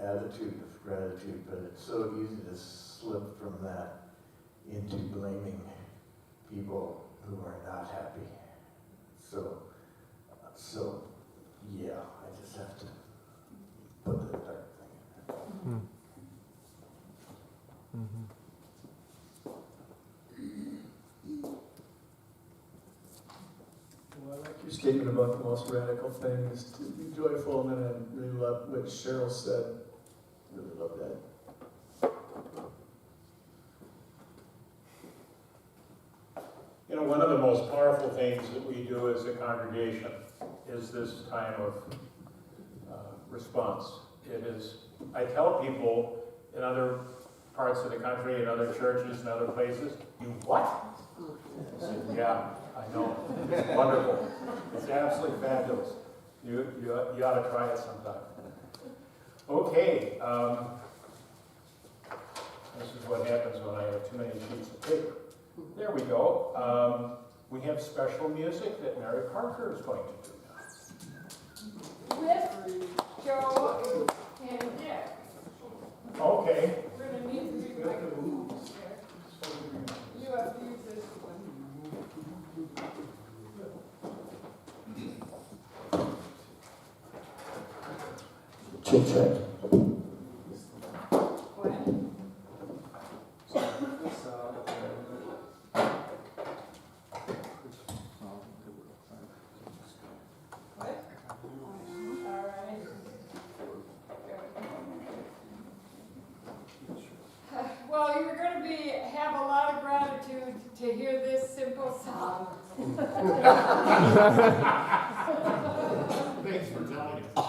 attitude of gratitude, but it's so easy to slip from that into blaming people who are not happy. So yeah, I just have to put the dark thing in there. Well, I like your statement about the most radical thing is to be joyful, and then I really love what Cheryl said. Really love that. You know, one of the most powerful things that we do as a congregation is this time of response. It is, I tell people in other parts of the country, in other churches, and other places, you what? I said, yeah, I know. It's wonderful. It's absolutely fabulous. You ought to try it sometime. Okay. This is what happens when I have too many sheets of paper. There we go. We have special music that Mary Parker is going to do now. With Joe and Dick. Okay. We're Chick Chick. Well, you're going to have a lot of gratitude to hear this simple song. Thanks for telling us.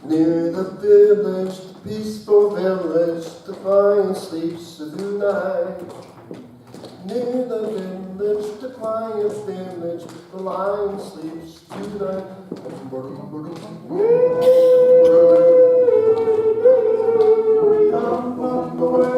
Near the village, the peaceful village, the lion sleeps tonight. Near the village, the quiet village, the lion sleeps tonight. Come on the way.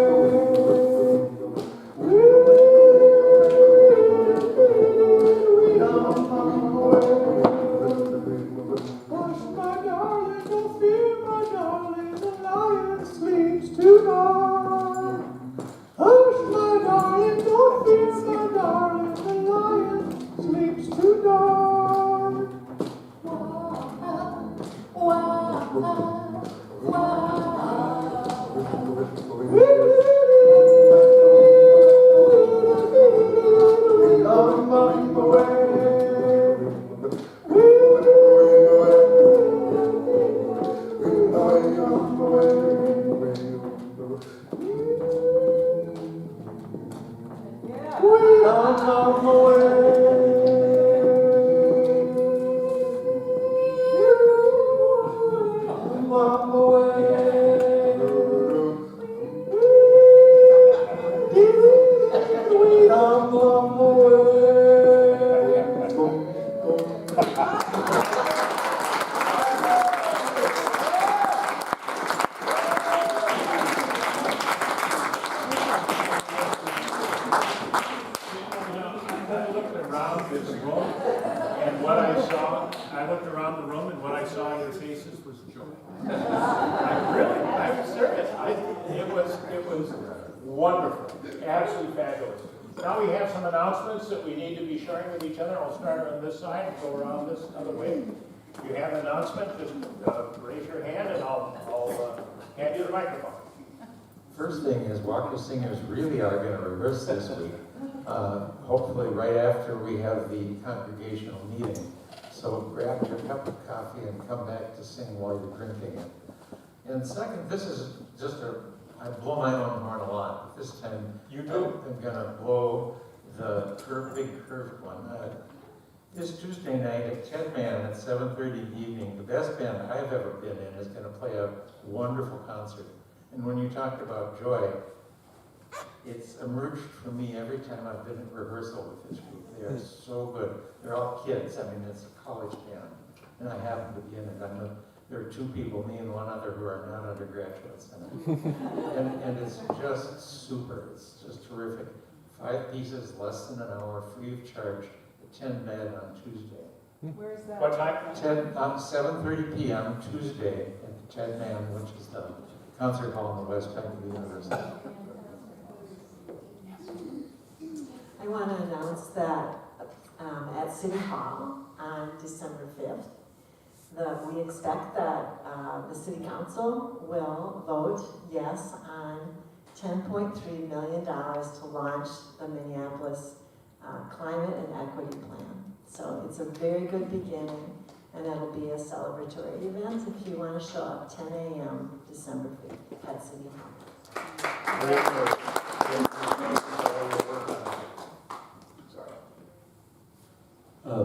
Now we have some announcements that we need to be sharing with each other. I'll start on this side and go around this other way. If you have an announcement, just raise your hand and I'll hand you the microphone. First thing is Walker Singers really are going to rehearse this week, hopefully right after we have the congregational meeting. So grab your cup of coffee and come back to sing while you're drinking it. And second, this is just I blow my own horn a lot, but this time I'm going to blow the big curved one. This Tuesday night at Ted Man at 7:30 evening, the best band I've ever been in is going to play a wonderful concert. And when you talked about joy, it's emerged for me every time I've been at rehearsal with this group. They are so good. They're all kids. I mean, it's a college band, and I happen to be in it. There are two people, me and one other, who are not undergraduates in it. and it's just super. It's just terrific. 5 pieces, less than an hour, free of charge, at 10 Med on Tuesday. Where is that? What time? 7:30 p.m. Tuesday at the Ted Man, which is the concert hall in the West Bank of the University. I want to announce that at City Hall on December 5th, we expect that the city council will vote yes on $10.3 million to launch the Minneapolis Climate and Equity Plan. So it's a very good beginning, and it'll be a celebratory event if you want to show up 10 a.m. December 5th at City Hall.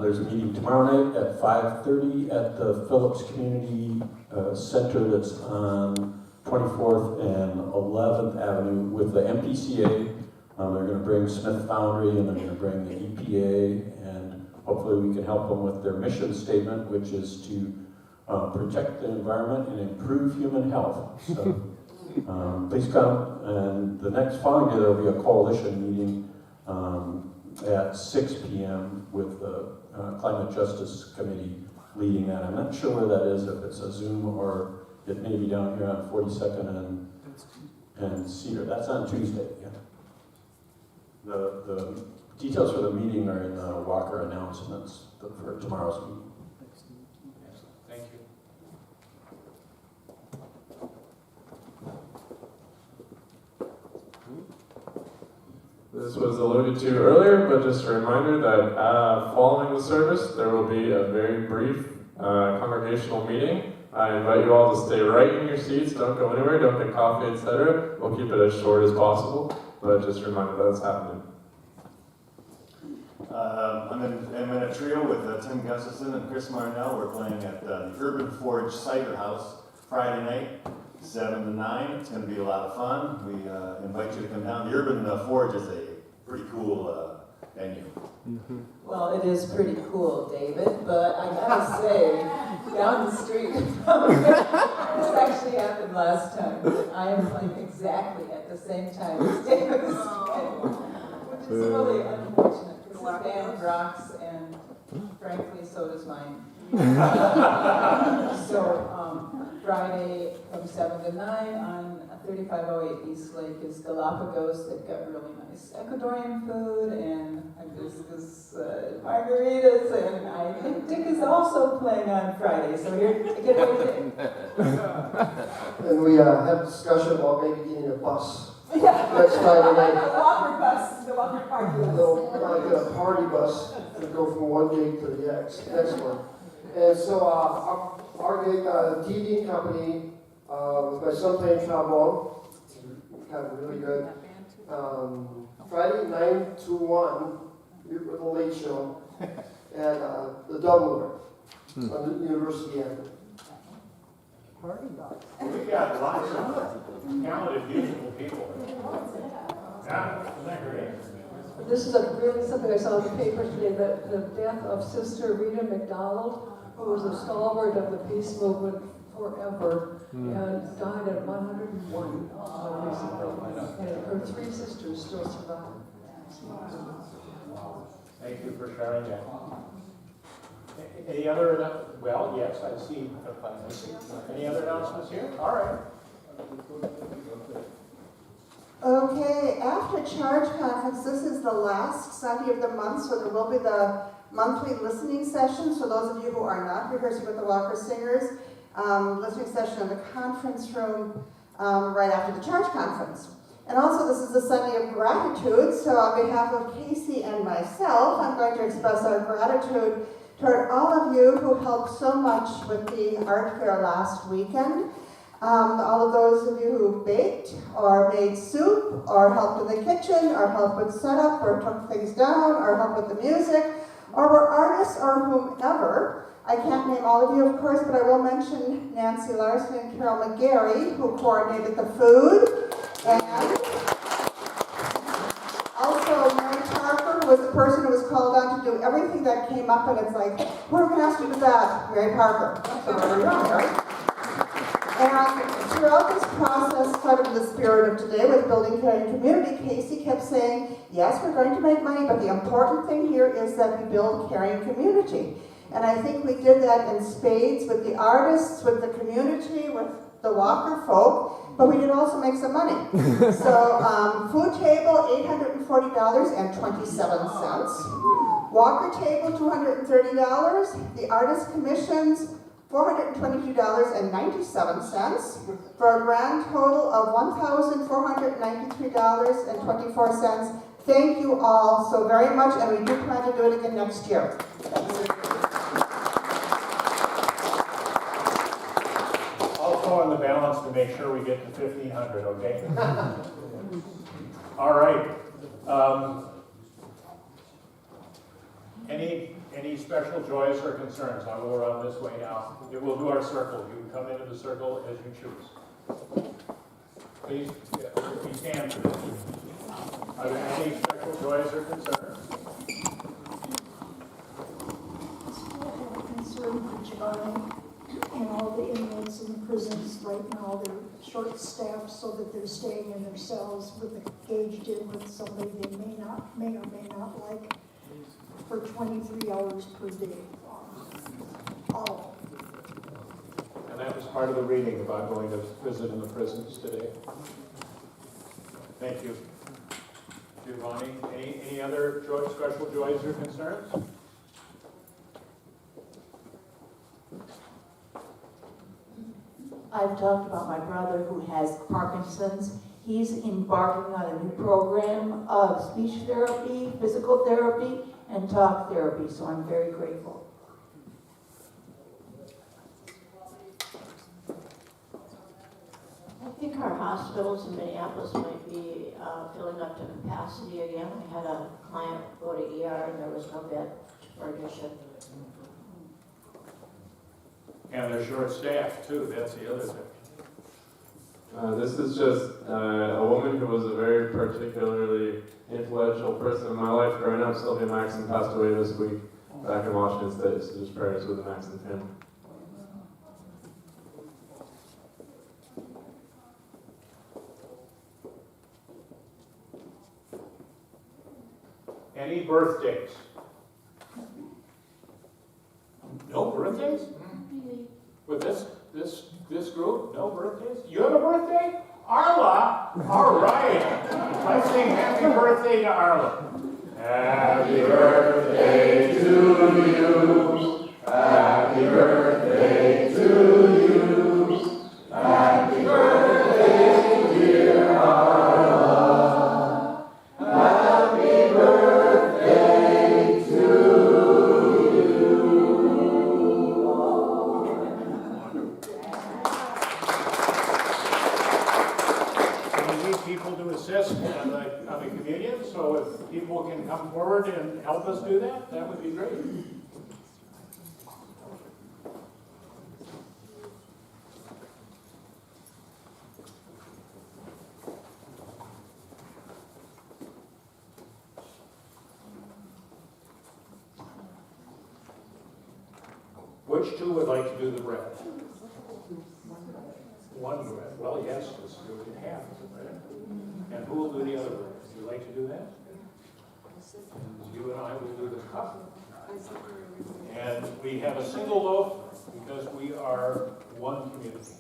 There's a meeting tomorrow night at 5:30 at the Phillips Community Center that's on 24th and 11th Avenue with the MPCA. They're going to bring Smith Foundry and they're going to bring the EPA, and hopefully we can help them with their mission statement, which is to protect the environment and improve human health. So please come. And the next following day there will be a coalition meeting at 6 p.m. with the Climate Justice Committee leading that. I'm not sure where that is, if it's a Zoom or it may be down here on 42nd and Cedar. That's on Tuesday, yeah. The details for the meeting are in the Walker announcements for tomorrow's meeting. Thank you. This was alluded to earlier, but just a reminder that following the service, there will be a very brief congregational meeting. I invite you all to stay right in your seats, don't go anywhere, don't get coffee, etc. We'll keep it as short as possible, but just a reminder that it's happening. I'm in a trio with Tim Gustafson and Chris Marnell. We're playing at the Urban Forge Cider House Friday night, 7 to 9. It's going to be a lot of fun. We invite you to come down. The Urban Forge is a pretty cool venue. Well, it is pretty cool, David, but I gotta say, down the street, this actually happened last time. I am playing exactly at the same time as David is playing, which is really unfortunate, because the band rocks, and frankly, so does mine. So, Friday from 7 to 9 on 3508 East Lake is Galapagos. They've got really nice Ecuadorian food and hibiscus margaritas, and I think Dick is also playing on Friday, so here, get over And we have discussion about maybe getting a bus Yeah. next Friday night. The Walker bus, the Walker party bus. Like a party bus to go from one gate to the next one. And so our gig, TV company, with my son playing trombone, kind of really good. Friday 9 to 1, with the late show, at the Dumbler on the University Avenue. Party box. We got lots of talented musical people. Yeah, isn't that great? This is really something I saw in the paper today, the death of Sister Rita McDonald, who was a stalwart of the peace movement forever, and died at 101 recently. And her three sisters still survive. Thank you for sharing that. Any other, well, yes, I see. Any other announcements here? All right. Okay, after Charge Conference, this is the last Sunday of the month, so there will be the monthly listening session. So those of you who are not rehearsing with the Walker Singers, listening session in the conference room right after the Charge Conference. And also this is the Sunday of Gratitude, so on behalf of Casey and myself, I'm going to express our gratitude toward all of you who helped so much with the art fair last weekend. All of those of you who baked or made soup or helped in the kitchen or helped with setup or took things down or helped with the music or were artists or whomever. I can't name all of you, of course, but I will mention Nancy Larson and Carol McGarry, who coordinated the food. And also Mary Parker, who was the person who was called on to do everything that came up, and it's like, who are we going to ask to do that? Mary Parker. So there we are, right? And throughout this process, kind of in the spirit of today with Building Caring Community, Casey kept saying, yes, we're going to make money, but the important thing here is that we build caring community. And I think we did that in spades with the artists, with the community, with the Walker folk, but we did also make some money. So food table, $840.27. Walker table, $230. The artist commissions, $422.97 for a grand total of $1,493.24. Thank you all so very much, and we do plan to do it again next year. I'll throw in the balance to make sure we get to 1,500, okay? All right. Any special joys or concerns? I'll go around this way now. We'll do our circle. You can come into the circle as you choose. Please, if you can. Are there any special joys or concerns? Concern for Johnny and all the inmates in the prisons right now. They're short-staffed so that they're staying in their cells engaged in with somebody they may or may not like for 23 hours per day. All. And that was part of the reading about going to visit in the prisons today. Thank you. Giovanni, any other special joys or concerns? I've talked about my brother who has Parkinson's. He's embarking on a new program of speech therapy, physical therapy, and talk therapy, so I'm very grateful. I think our hospitals in Minneapolis might be filling up to capacity again. We had a client go to ER and there was no bed for admission. And they're short-staffed too, that's the other thing. This is just a woman who was a very particularly influential person in my life growing up. Sylvia Maxon passed away this week back in Washington State, so just prayers with the Maxon family. Any birthdays? No birthdays? With this group, no birthdays? You have a birthday? Arla? All right. Let's sing happy birthday to Arla. Happy birthday to you. Happy birthday to you. Happy birthday, dear Arla. Happy birthday to you. We need people to assist on the communion, so if people can come forward and help us do that, that would be great. Which two would like to do the bread? One bread. Well, yes, let's do it in half of the bread. And who will do the other bread? Would you like to do that? And you and I will do the cup. And we have a single loaf because we are one community.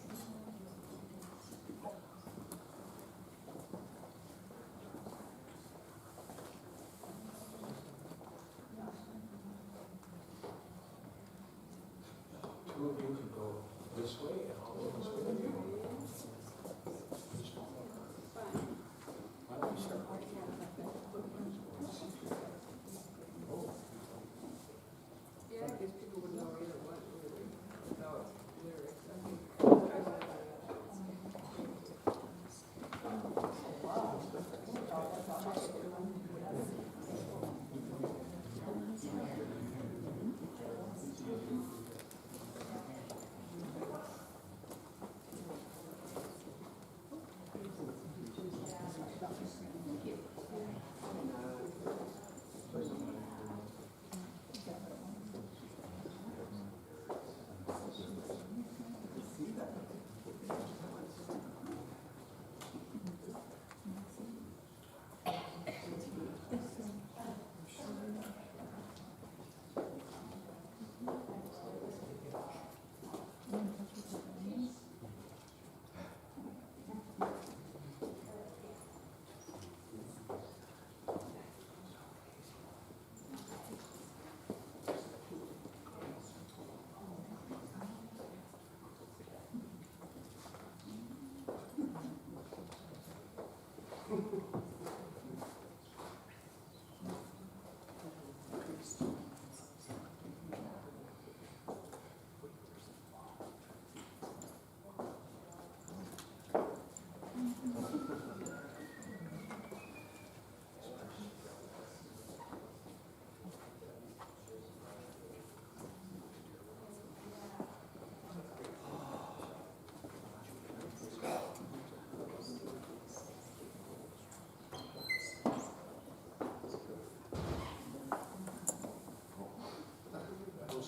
Two of you can go this way and I'll go this way with you. Why don't we start? Yeah, because people would know either one. No, lyrics.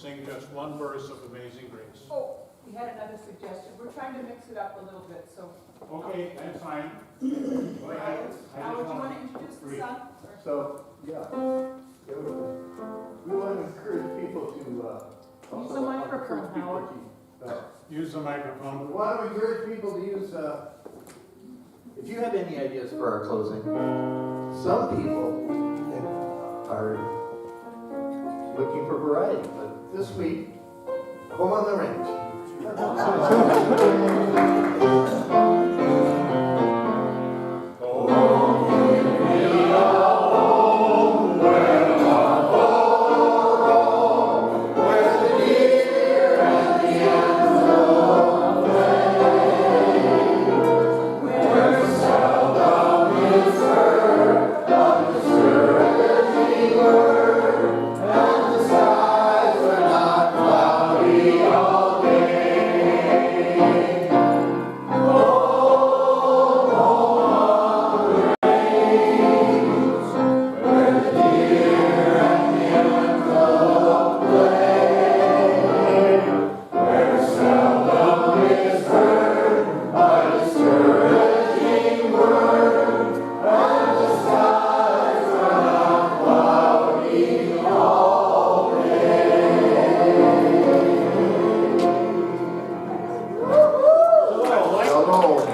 sing just one verse of Amazing Grace. Oh, we had another suggestion. We're trying to mix it up a little bit, so. Okay, that's fine. Go ahead. Howard, do you want to introduce the song? So, yeah, we want to encourage people to, Use the microphone, Howard. Use the microphone. We want to encourage people to use, if you have any ideas for our closing, some people are looking for variety, but this week, Home on the Range.